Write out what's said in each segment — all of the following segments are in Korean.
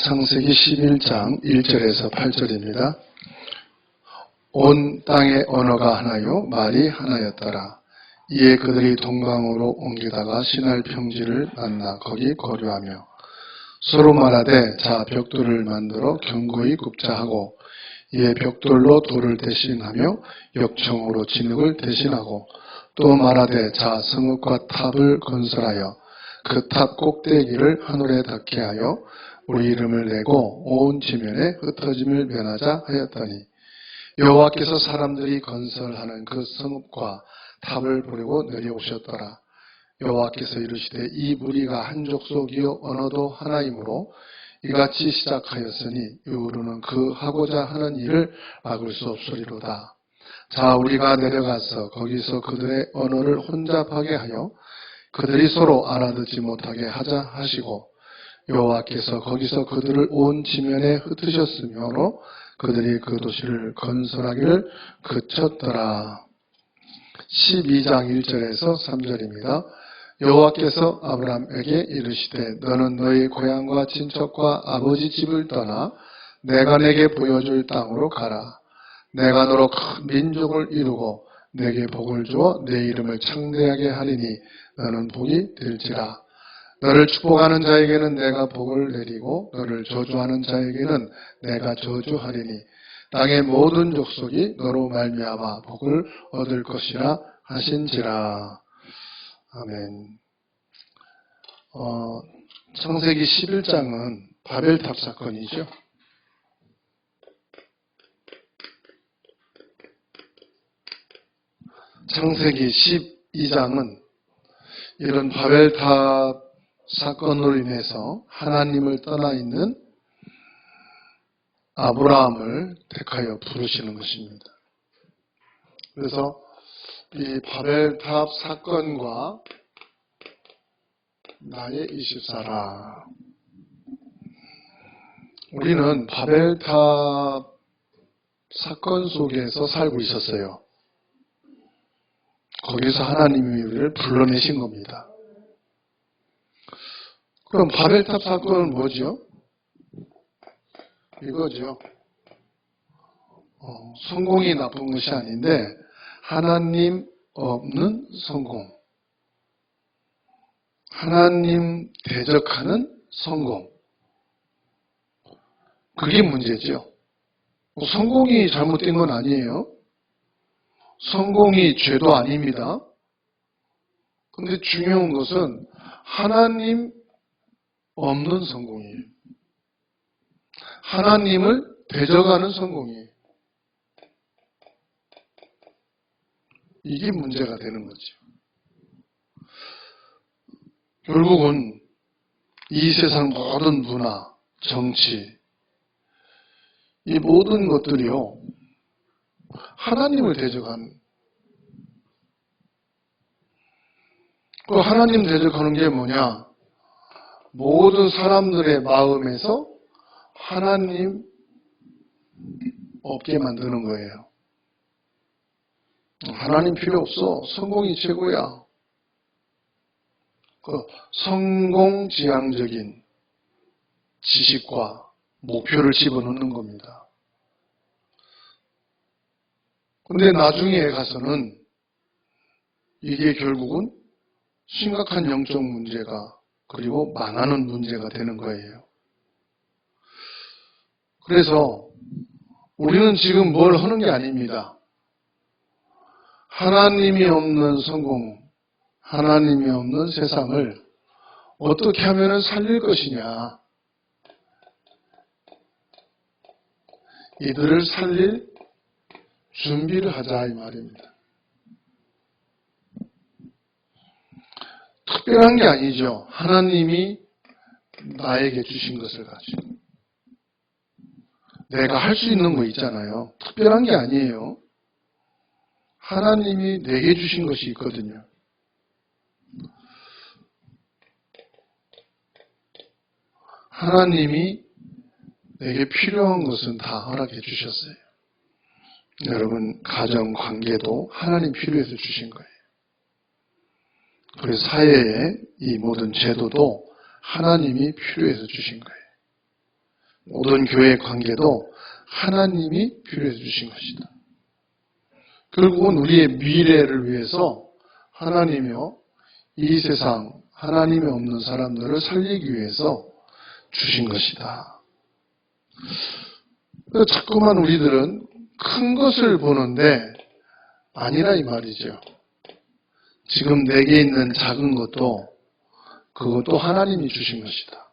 창세기 11장 1절에서 8절입니다. 온 땅의 언어가 하나요 말이 하나였더라. 이에 그들이 동방으로 옮기다가 시날 평지를 만나 거기 거류하며 서로 말하되 자 벽돌을 만들어 견고히 굽자 하고 이에 벽돌로 돌을 대신하며 역청으로 진흙을 대신하고 또 말하되 자 성읍과 탑을 건설하여 그 탑 꼭대기를 하늘에 닿게 하여 우리 이름을 내고 온 지면에 흩어짐을 면하자 하였더니 여호와께서 사람들이 건설하는 그 성읍과 탑을 보려고 내려오셨더라. 여호와께서 이르시되 이 무리가 한 족속이요 언어도 하나이므로 이같이 시작하였으니 이후로는 그 하고자 하는 일을 막을 수 없으리로다. 자 우리가 내려가서 거기서 그들의 언어를 혼잡하게 하여 그들이 서로 알아듣지 못하게 하자 하시고 여호와께서 거기서 그들을 온 지면에 흩으셨으므로 그들이 그 도시를 건설하기를 그쳤더라. 12장 1절에서 3절입니다. 여호와께서 아브라함에게 이르시되 너는 너희 고향과 친척과 아버지 집을 떠나 내가 내게 보여줄 땅으로 가라. 내가 너로 큰 민족을 이루고 내게 복을 주어 내 이름을 창대하게 하리니 너는 복이 될지라. 너를 축복하는 자에게는 내가 복을 내리고 너를 저주하는 자에게는 내가 저주하리니 땅의 모든 족속이 너로 말미암아 복을 얻을 것이라 하신지라. 아멘. 창세기 11장은 바벨탑 사건이죠. 창세기 12장은 이런 바벨탑 사건으로 인해서 하나님을 떠나 있는 아브라함을 택하여 부르시는 것입니다. 그래서 이 바벨탑 사건과 나의 24라. 우리는 바벨탑 사건 속에서 살고 있었어요. 거기서 하나님이 우리를 불러내신 겁니다. 그럼 바벨탑 사건은 뭐죠? 이거죠. 성공이 나쁜 것이 아닌데 하나님 없는 성공. 하나님 대적하는 성공. 그게 문제죠. 성공이 잘못된 건 아니에요. 성공이 죄도 아닙니다. 그런데 중요한 것은 하나님 없는 성공이에요. 하나님을 대적하는 성공이에요. 이게 문제가 되는 거죠. 결국은 이 세상 모든 문화, 정치, 이 모든 것들이요, 하나님을 대적하는. 그 하나님 대적하는 게 뭐냐? 모든 사람들의 마음에서 하나님 없게 만드는 거예요. 하나님 필요 없어. 성공이 최고야. 그 성공지향적인 지식과 목표를 집어넣는 겁니다. 근데 나중에 가서는 이게 결국은 심각한 영적 문제가 그리고 망하는 문제가 되는 거예요. 그래서 우리는 지금 뭘 하는 게 아닙니다. 하나님이 없는 성공, 하나님이 없는 세상을 어떻게 하면 살릴 것이냐. 이들을 살릴 준비를 하자 이 말입니다. 특별한 게 아니죠. 하나님이 나에게 주신 것을 가지고. 내가 할 수 있는 거 있잖아요. 특별한 게 아니에요. 하나님이 내게 주신 것이 있거든요. 하나님이 내게 필요한 것은 다 허락해 주셨어요. 여러분 가정 관계도 하나님 필요해서 주신 거예요. 그래서 사회의 이 모든 제도도 하나님이 필요해서 주신 거예요. 모든 교회 관계도 하나님이 필요해 주신 것이다. 결국은 우리의 미래를 위해서 하나님이요, 이 세상 하나님이 없는 사람들을 살리기 위해서 주신 것이다. 자꾸만 우리들은 큰 것을 보는데 아니라 이 말이죠. 지금 내게 있는 작은 것도 그것도 하나님이 주신 것이다.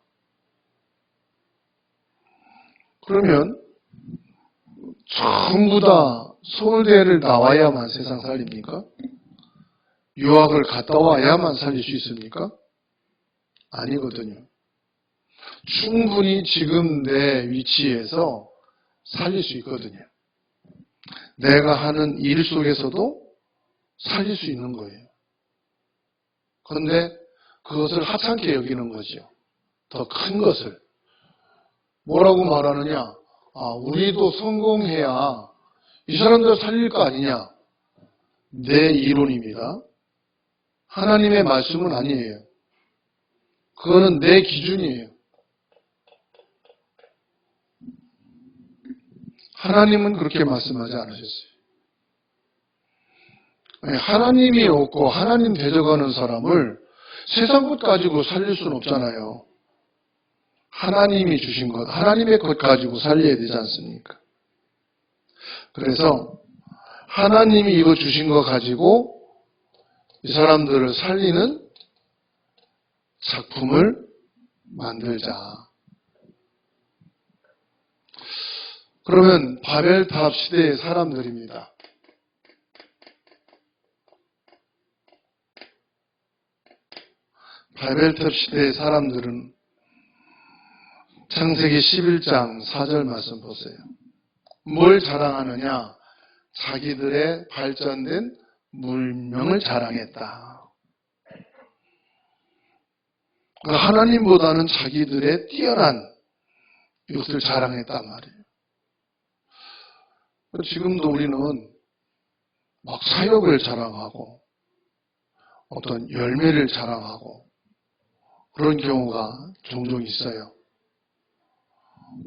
그러면 전부 다 서울대를 나와야만 세상 살립니까? 유학을 갔다 와야만 살릴 수 있습니까? 아니거든요. 충분히 지금 내 위치에서 살릴 수 있거든요. 내가 하는 일 속에서도 살릴 수 있는 거예요. 그런데 그것을 하찮게 여기는 거죠. 더 큰 것을. 뭐라고 말하느냐? 우리도 성공해야 이 사람들 살릴 거 아니냐? 내 이론입니다. 하나님의 말씀은 아니에요. 그거는 내 기준이에요. 하나님은 그렇게 말씀하지 않으셨어요. 하나님이 없고 하나님 대적하는 사람을 세상 것 가지고 살릴 수는 없잖아요. 하나님이 주신 것, 하나님의 것 가지고 살려야 되지 않습니까? 그래서 하나님이 이거 주신 거 가지고 이 사람들을 살리는 작품을 만들자. 그러면 바벨탑 시대의 사람들입니다. 바벨탑 시대의 사람들은 창세기 11장 4절 말씀 보세요. 뭘 자랑하느냐? 자기들의 발전된 문명을 자랑했다. 하나님보다는 자기들의 뛰어난 이것을 자랑했단 말이에요. 지금도 우리는 막 사역을 자랑하고 어떤 열매를 자랑하고 그런 경우가 종종 있어요.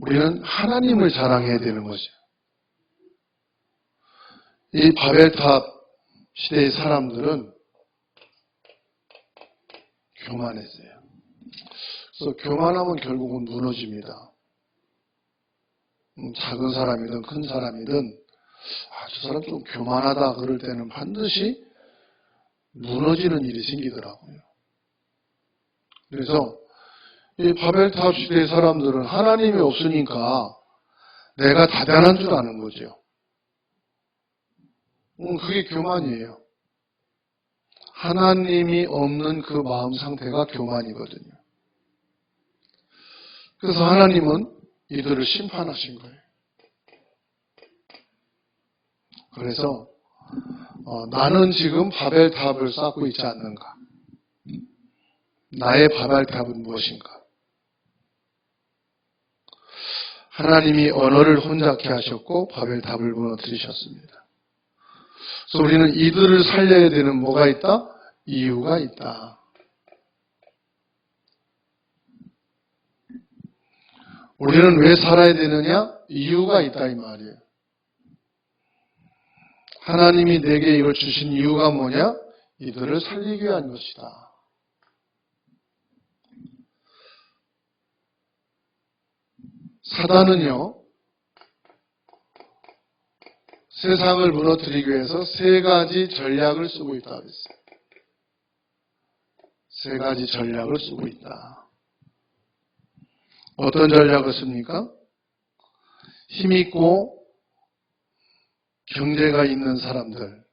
우리는 하나님을 자랑해야 되는 거죠. 이 바벨탑 시대의 사람들은 교만했어요. 그래서 교만하면 결국은 무너집니다. 작은 사람이든 큰 사람이든 저 사람 좀 교만하다 그럴 때는 반드시 무너지는 일이 생기더라고요. 그래서 이 바벨탑 시대의 사람들은 하나님이 없으니까 내가 대단한 줄 아는 거죠. 그게 교만이에요. 하나님이 없는 그 마음 상태가 교만이거든요. 그래서 하나님은 이들을 심판하신 거예요. 그래서 나는 지금 바벨탑을 쌓고 있지 않는가? 나의 바벨탑은 무엇인가? 하나님이 언어를 혼잡케 하셨고 바벨탑을 무너뜨리셨습니다. 그래서 우리는 이들을 살려야 되는 뭐가 있다? 이유가 있다. 우리는 왜 살아야 되느냐? 이유가 있다 이 말이에요. 하나님이 내게 이걸 주신 이유가 뭐냐? 이들을 살리기 위한 것이다. 사단은요, 세상을 무너뜨리기 위해서 세 가지 전략을 쓰고 있다 그랬어요. 세 가지 전략을 쓰고 있다. 어떤 전략을 씁니까? 힘있고 경제가 있는 사람들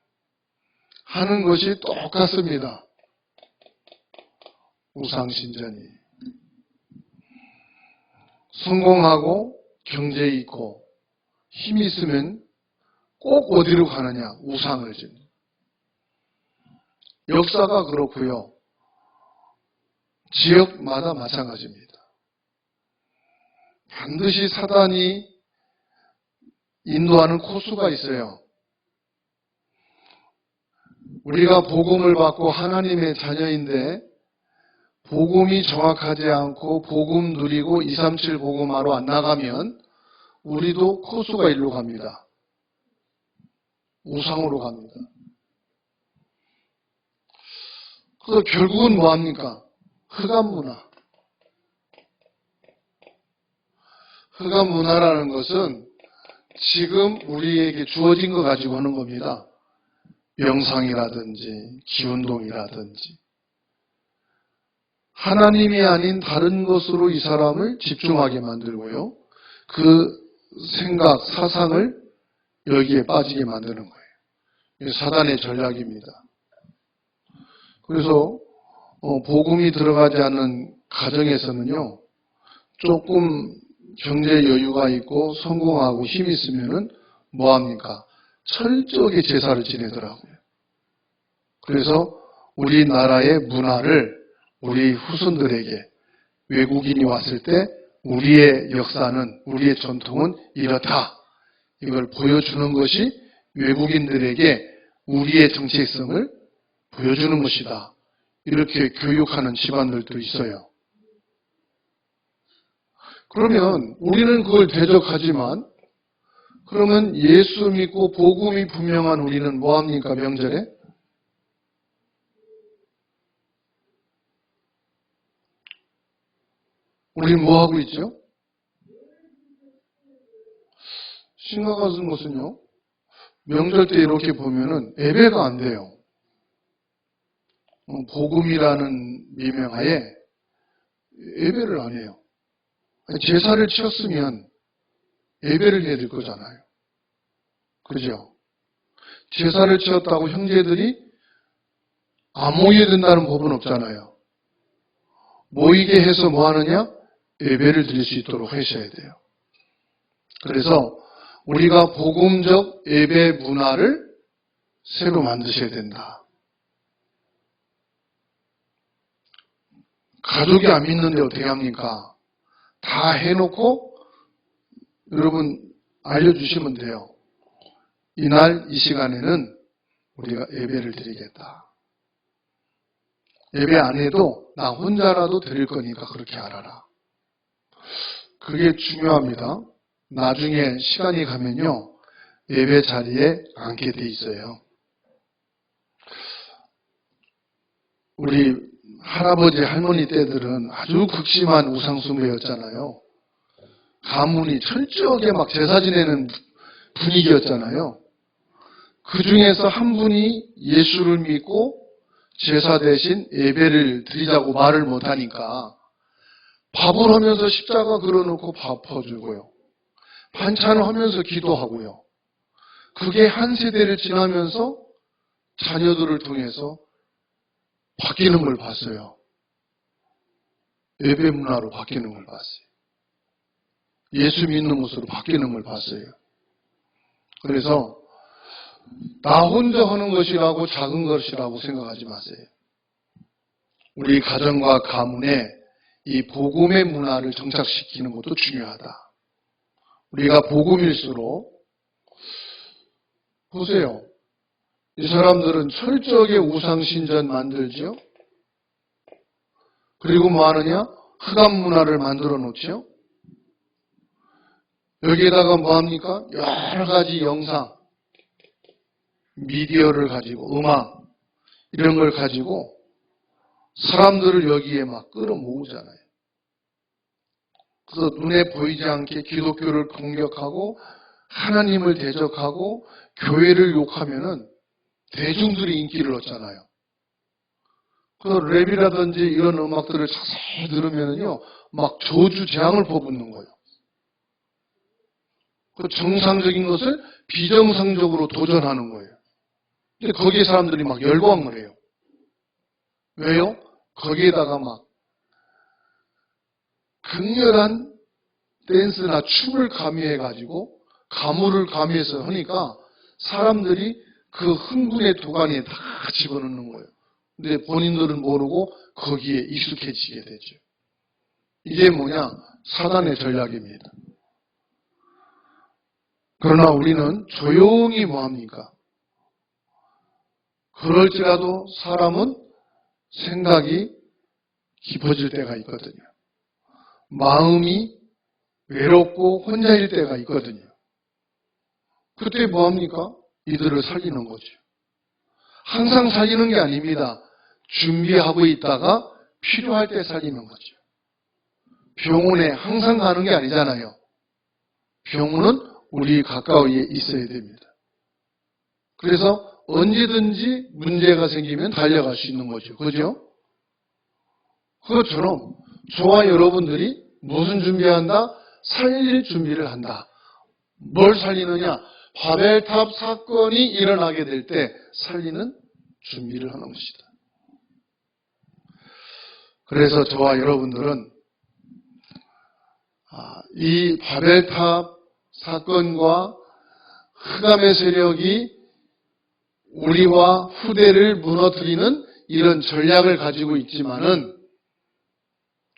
하는 것이 똑같습니다. 우상신전이. 성공하고 경제 있고 힘 있으면 꼭 어디로 가느냐? 우상을 짓는. 역사가 그렇고요. 지역마다 마찬가지입니다. 반드시 사단이 인도하는 코스가 있어요. 우리가 복음을 받고 하나님의 자녀인데 복음이 정확하지 않고 복음 누리고 237 복음하러 안 나가면 우리도 코스가 일로 갑니다. 우상으로 갑니다. 그래서 결국은 뭐합니까? 흑암문화. 흑암문화라는 것은 지금 우리에게 주어진 거 가지고 하는 겁니다. 명상이라든지 기운동이라든지 하나님이 아닌 다른 것으로 이 사람을 집중하게 만들고요. 그 생각, 사상을 여기에 빠지게 만드는 거예요. 이게 사단의 전략입니다. 그래서 복음이 들어가지 않는 가정에서는요. 조금 경제 여유가 있고 성공하고 힘이 있으면은 뭐합니까? 철저하게 제사를 지내더라고요. 그래서 우리나라의 문화를 우리 후손들에게 외국인이 왔을 때 우리의 역사는, 우리의 전통은 이렇다. 이걸 보여주는 것이 외국인들에게 우리의 정체성을 보여주는 것이다. 이렇게 교육하는 집안들도 있어요. 그러면 우리는 그걸 대적하지만 그러면 예수 믿고 복음이 분명한 우리는 뭐합니까? 명절에? 우리는 뭐하고 있죠? 심각한 것은요. 명절 때 이렇게 보면은 예배가 안 돼요. 복음이라는 미명하에 예배를 안 해요. 제사를 치렀으면 예배를 해야 될 거잖아요. 그죠? 제사를 치렀다고 형제들이 안 모여야 된다는 법은 없잖아요. 모이게 해서 뭐 하느냐? 예배를 드릴 수 있도록 하셔야 돼요. 그래서 우리가 복음적 예배 문화를 새로 만드셔야 된다. 가족이 안 믿는데 어떻게 합니까? 다 해놓고 여러분 알려주시면 돼요. 이날 이 시간에는 우리가 예배를 드리겠다. 예배 안 해도 나 혼자라도 드릴 거니까 그렇게 알아라. 그게 중요합니다. 나중에 시간이 가면요. 예배 자리에 앉게 돼 있어요. 우리 할아버지 할머니 때들은 아주 극심한 우상숭배였잖아요. 가문이 철저하게 막 제사 지내는 분위기였잖아요. 그 중에서 한 분이 예수를 믿고 제사 대신 예배를 드리자고 말을 못하니까 밥을 하면서 십자가 걸어놓고 밥 퍼주고요. 반찬을 하면서 기도하고요. 그게 한 세대를 지나면서 자녀들을 통해서 바뀌는 걸 봤어요. 예배 문화로 바뀌는 걸 봤어요. 예수 믿는 것으로 바뀌는 걸 봤어요. 그래서 나 혼자 하는 것이라고 작은 것이라고 생각하지 마세요. 우리 가정과 가문에 이 복음의 문화를 정착시키는 것도 중요하다. 우리가 복음일수록 보세요. 이 사람들은 철저하게 우상신전 만들죠. 그리고 뭐 하느냐? 흑암 문화를 만들어 놓죠. 여기에다가 뭐 합니까? 여러 가지 영상, 미디어를 가지고 음악 이런 걸 가지고 사람들을 여기에 막 끌어모으잖아요. 그래서 눈에 보이지 않게 기독교를 공격하고 하나님을 대적하고 교회를 욕하면은 대중들이 인기를 얻잖아요. 그래서 랩이라든지 이런 음악들을 자세히 들으면은요, 막 저주 재앙을 퍼붓는 거예요. 그 정상적인 것을 비정상적으로 도전하는 거예요. 근데 거기에 사람들이 막 열광을 해요. 왜요? 거기에다가 막 극렬한 댄스나 춤을 가미해가지고 가물을 가미해서 하니까 사람들이 그 흥분의 도가니에 다 집어넣는 거예요. 근데 본인들은 모르고 거기에 익숙해지게 되죠. 이게 뭐냐? 사단의 전략입니다. 그러나 우리는 조용히 뭐합니까? 그럴지라도 사람은 생각이 깊어질 때가 있거든요. 마음이 외롭고 혼자일 때가 있거든요. 그때 뭐합니까? 이들을 살리는 거죠. 항상 살리는 게 아닙니다. 준비하고 있다가 필요할 때 살리는 거죠. 병원에 항상 가는 게 아니잖아요. 병원은 우리 가까이에 있어야 됩니다. 그래서 언제든지 문제가 생기면 달려갈 수 있는 거죠. 그죠? 그것처럼 저와 여러분들이 무슨 준비한다? 살릴 준비를 한다. 뭘 살리느냐? 바벨탑 사건이 일어나게 될 때 살리는 준비를 하는 것이다. 그래서 저와 여러분들은 이 바벨탑 사건과 흑암의 세력이 우리와 후대를 무너뜨리는 이런 전략을 가지고 있지만은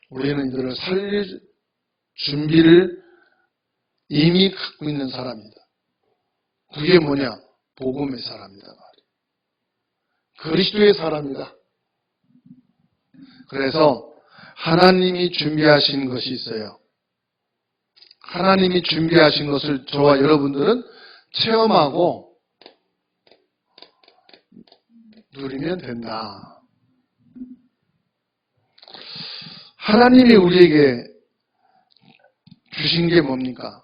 우리는 이들을 살릴 준비를 이미 갖고 있는 사람이다. 그게 뭐냐? 복음의 사람이다 말이에요. 그리스도의 사람이다. 그래서 하나님이 준비하신 것이 있어요. 하나님이 준비하신 것을 저와 여러분들은 체험하고 누리면 된다. 하나님이 우리에게 주신 게 뭡니까?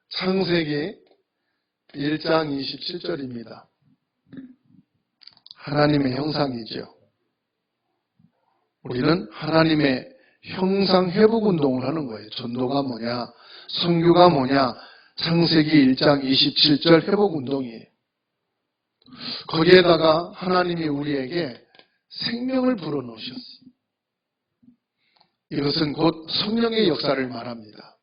창세기 1장 27절입니다. 하나님의 형상이죠. 우리는 하나님의 형상 회복 운동을 하는 거예요. 전도가 뭐냐? 선교가 뭐냐? 창세기 1장 27절 회복 운동이에요. 거기에다가 하나님이 우리에게 생명을 불어넣으셨어요. 이것은 곧 성령의 역사를 말합니다.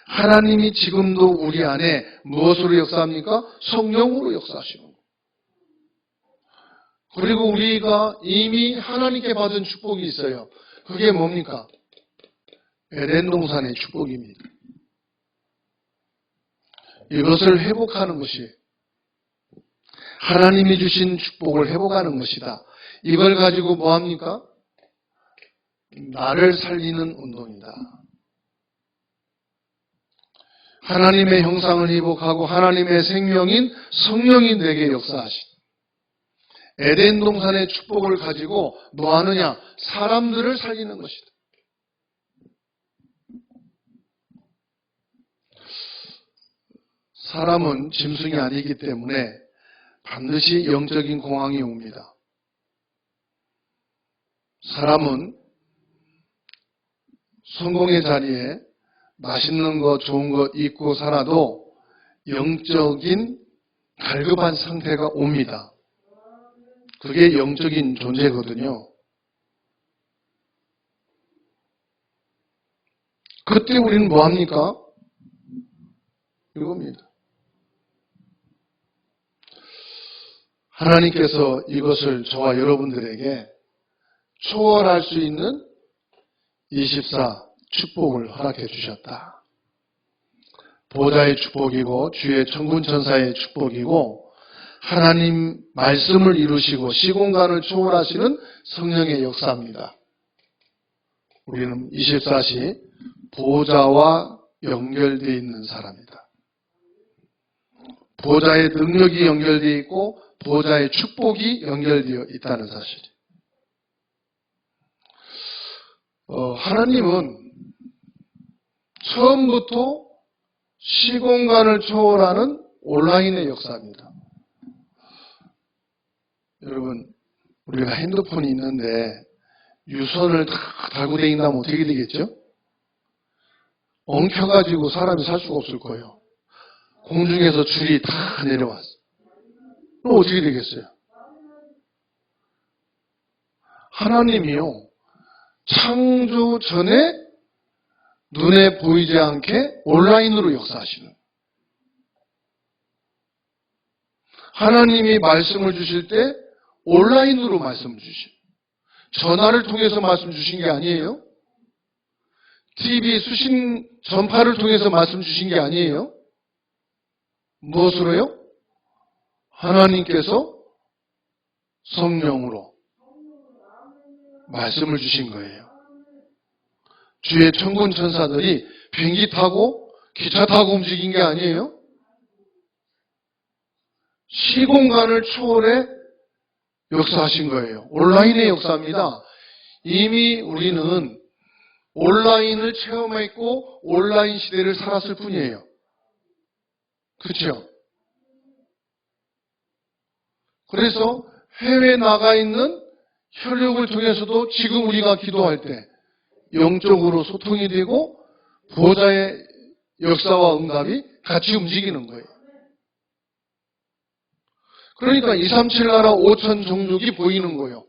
하나님이 지금도 우리 안에 무엇으로 역사합니까? 성령으로 역사하시는 거예요. 그리고 우리가 이미 하나님께 받은 축복이 있어요. 그게 뭡니까? 에덴 동산의 축복입니다. 이것을 회복하는 것이 하나님이 주신 축복을 회복하는 것이다. 이걸 가지고 뭐합니까? 나를 살리는 운동이다. 하나님의 형상을 회복하고 하나님의 생명인 성령이 내게 역사하신 에덴 동산의 축복을 가지고 뭐하느냐? 사람들을 살리는 것이다. 사람은 짐승이 아니기 때문에 반드시 영적인 공황이 옵니다. 사람은 성공의 자리에 맛있는 거, 좋은 거 입고 살아도 영적인 갈급한 상태가 옵니다. 그게 영적인 존재거든요. 그때 우리는 뭐합니까? 이겁니다. 하나님께서 이것을 저와 여러분들에게 초월할 수 있는 24 축복을 허락해 주셨다. 보좌의 축복이고 주의 천군 천사의 축복이고 하나님 말씀을 이루시고 시공간을 초월하시는 성령의 역사입니다. 우리는 24시 보좌와 연결되어 있는 사람이다. 보좌의 능력이 연결되어 있고 보좌의 축복이 연결되어 있다는 사실. 하나님은 처음부터 시공간을 초월하는 온라인의 역사입니다. 여러분, 우리가 핸드폰이 있는데 유선을 다 달고 다닌다면 어떻게 되겠죠? 엉켜가지고 사람이 살 수가 없을 거예요. 공중에서 줄이 다 내려왔어. 그럼 어떻게 되겠어요? 하나님이요, 창조 전에 눈에 보이지 않게 온라인으로 역사하시는. 하나님이 말씀을 주실 때 온라인으로 말씀을 주신. 전화를 통해서 말씀 주신 게 아니에요. TV 수신 전파를 통해서 말씀 주신 게 아니에요. 무엇으로요? 하나님께서 성령으로 말씀을 주신 거예요. 주의 천군 천사들이 비행기 타고 기차 타고 움직인 게 아니에요. 시공간을 초월해 역사하신 거예요. 온라인의 역사입니다. 이미 우리는 온라인을 체험했고 온라인 시대를 살았을 뿐이에요. 그렇죠? 그래서 해외에 나가 있는 혈육을 통해서도 지금 우리가 기도할 때 영적으로 소통이 되고 보호자의 역사와 응답이 같이 움직이는 거예요. 그러니까 237 나라 5천 종족이 보이는 거예요.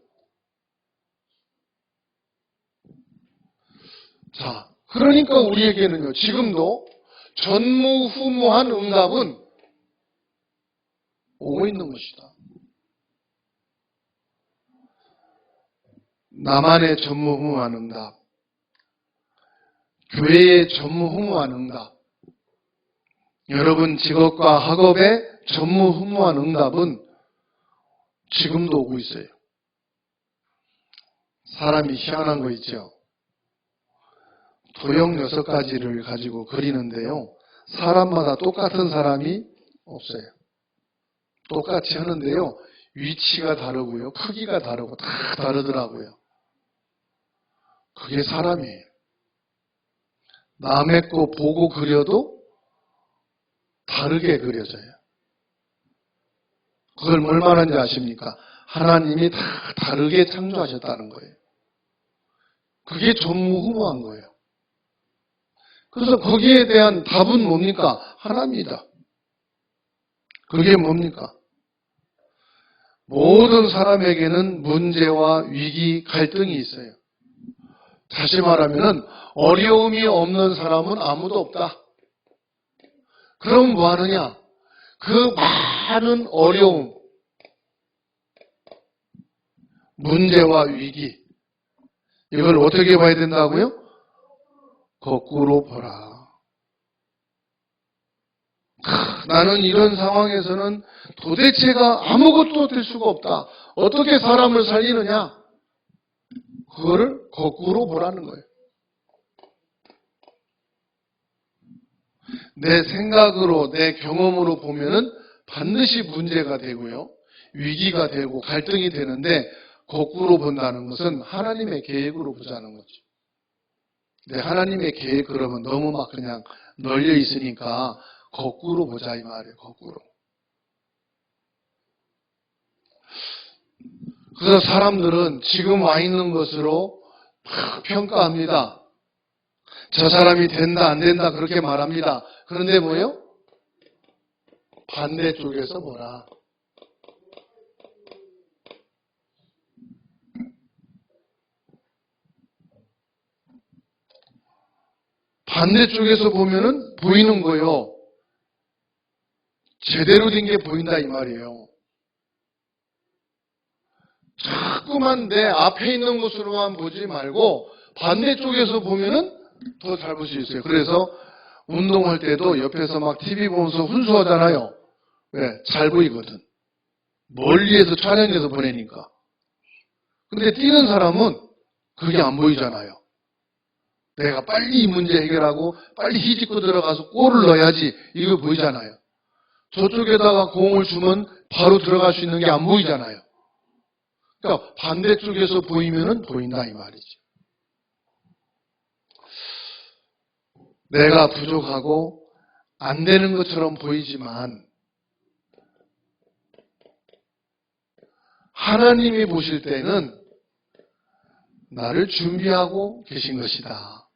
자, 그러니까 우리에게는요, 지금도 전무후무한 응답은 오고 있는 것이다. 나만의 전무후무한 응답, 교회의 전무후무한 응답, 여러분 직업과 학업의 전무후무한 응답은 지금도 오고 있어요. 사람이 희한한 거 있죠. 도형 6가지를 가지고 그리는데요. 사람마다 똑같은 사람이 없어요. 똑같이 하는데요. 위치가 다르고요. 크기가 다르고 다 다르더라고요. 그게 사람이에요. 남의 거 보고 그려도 다르게 그려져요. 그걸 뭘 말하는지 아십니까? 하나님이 다 다르게 창조하셨다는 거예요. 그게 전무후무한 거예요. 그래서 거기에 대한 답은 뭡니까? 하나입니다. 그게 뭡니까? 모든 사람에게는 문제와 위기, 갈등이 있어요. 다시 말하면 어려움이 없는 사람은 아무도 없다. 그럼 뭐 하느냐? 그 많은 어려움, 문제와 위기, 이걸 어떻게 봐야 된다고요? 거꾸로 보라. 나는 이런 상황에서는 도대체가 아무것도 될 수가 없다. 어떻게 사람을 살리느냐? 그거를 거꾸로 보라는 거예요. 내 생각으로, 내 경험으로 보면은 반드시 문제가 되고요. 위기가 되고 갈등이 되는데 거꾸로 본다는 것은 하나님의 계획으로 보자는 거죠. 근데 하나님의 계획 그러면 너무 막 그냥 널려 있으니까 거꾸로 보자 이 말이에요. 거꾸로. 그래서 사람들은 지금 와 있는 것으로 막 평가합니다. 저 사람이 된다 안 된다 그렇게 말합니다. 그런데 뭐예요? 반대쪽에서 뭐라. 반대쪽에서 보면은 보이는 거예요. 제대로 된 게 보인다 이 말이에요. 자꾸만 내 앞에 있는 것으로만 보지 말고 반대쪽에서 보면은 더 잘 볼 수 있어요. 그래서 운동할 때도 옆에서 막 TV 보면서 훈수하잖아요. 왜? 잘 보이거든. 멀리에서 촬영해서 보내니까. 근데 뛰는 사람은 그게 안 보이잖아요. 내가 빨리 이 문제 해결하고 빨리 휘짓고 들어가서 골을 넣어야지 이거 보이잖아요. 저쪽에다가 공을 주면 바로 들어갈 수 있는 게 안 보이잖아요. 그러니까 반대쪽에서 보이면은 보인다 이 말이죠. 내가 부족하고 안 되는 것처럼 보이지만 하나님이 보실 때는 나를 준비하고 계신 것이다.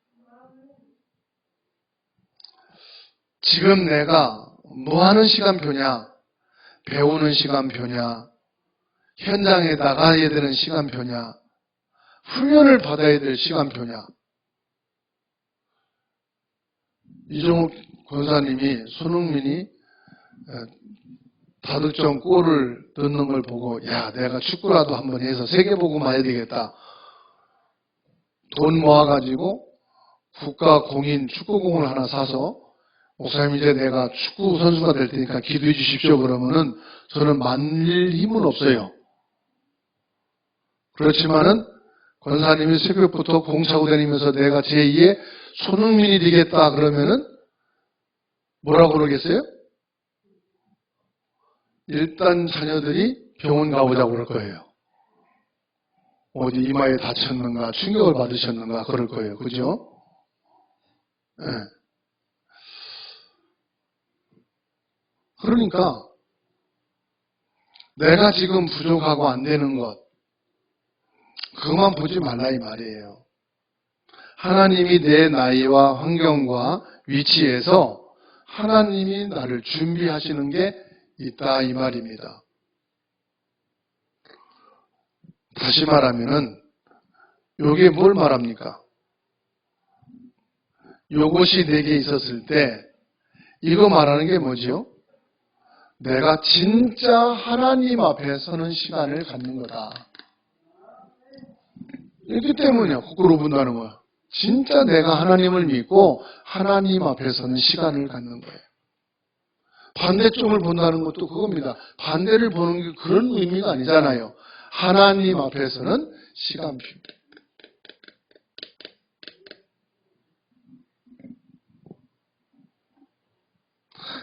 지금 내가 뭐 하는 시간표냐? 배우는 시간표냐? 현장에 나가야 되는 시간표냐? 훈련을 받아야 될 시간표냐? 이종욱 권사님이 손흥민이 다득점 골을 넣는 걸 보고 야 내가 축구라도 한번 해서 세계 보고 봐야 되겠다. 돈 모아가지고 국가 공인 축구공을 하나 사서 목사님 이제 내가 축구 선수가 될 테니까 기도해 주십시오 그러면은 저는 만일 힘은 없어요. 그렇지만은 권사님이 새벽부터 공 차고 다니면서 내가 제2의 손흥민이 되겠다 그러면은 뭐라고 그러겠어요? 일단 자녀들이 병원 가보자고 그럴 거예요. 어디 이마에 다쳤는가, 충격을 받으셨는가 그럴 거예요. 그죠? 네. 그러니까 내가 지금 부족하고 안 되는 것 그것만 보지 말라 이 말이에요. 하나님이 내 나이와 환경과 위치에서 하나님이 나를 준비하시는 게 있다 이 말입니다. 다시 말하면은 요게 뭘 말합니까? 요것이 내게 있었을 때 이거 말하는 게 뭐지요? 내가 진짜 하나님 앞에 서는 시간을 갖는 거다. 이렇기 때문이야. 거꾸로 본다는 거야. 진짜 내가 하나님을 믿고 하나님 앞에 서는 시간을 갖는 거예요. 반대쪽을 본다는 것도 그겁니다. 반대를 보는 게 그런 의미가 아니잖아요. 하나님 앞에서는 시간표.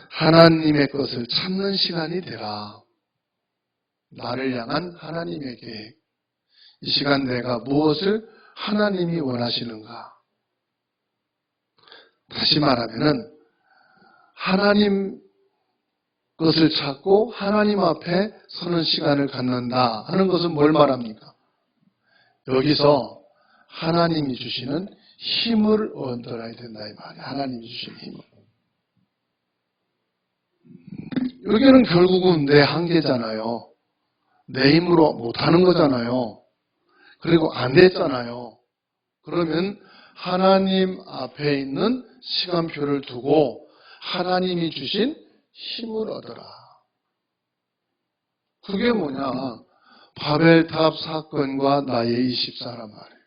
하나님의 것을 찾는 시간이 되라. 나를 향한 하나님의 계획. 이 시간 내가 무엇을 하나님이 원하시는가? 다시 말하면은 하나님 것을 찾고 하나님 앞에 서는 시간을 갖는다 하는 것은 뭘 말합니까? 여기서 하나님이 주시는 힘을 얻어야 된다 이 말이에요. 하나님이 주시는 힘을. 여기는 결국은 내 한계잖아요. 내 힘으로 못하는 거잖아요. 그리고 안 됐잖아요. 그러면 하나님 앞에 있는 시간표를 두고 하나님이 주신 힘을 얻어라. 그게 뭐냐? 바벨탑 사건과 나의 24란 말이에요.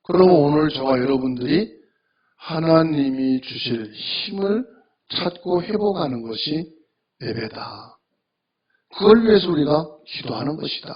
그러면 오늘 저와 여러분들이 하나님이 주실 힘을 찾고 회복하는 것이 예배다. 그걸 위해서 우리가 기도하는 것이다.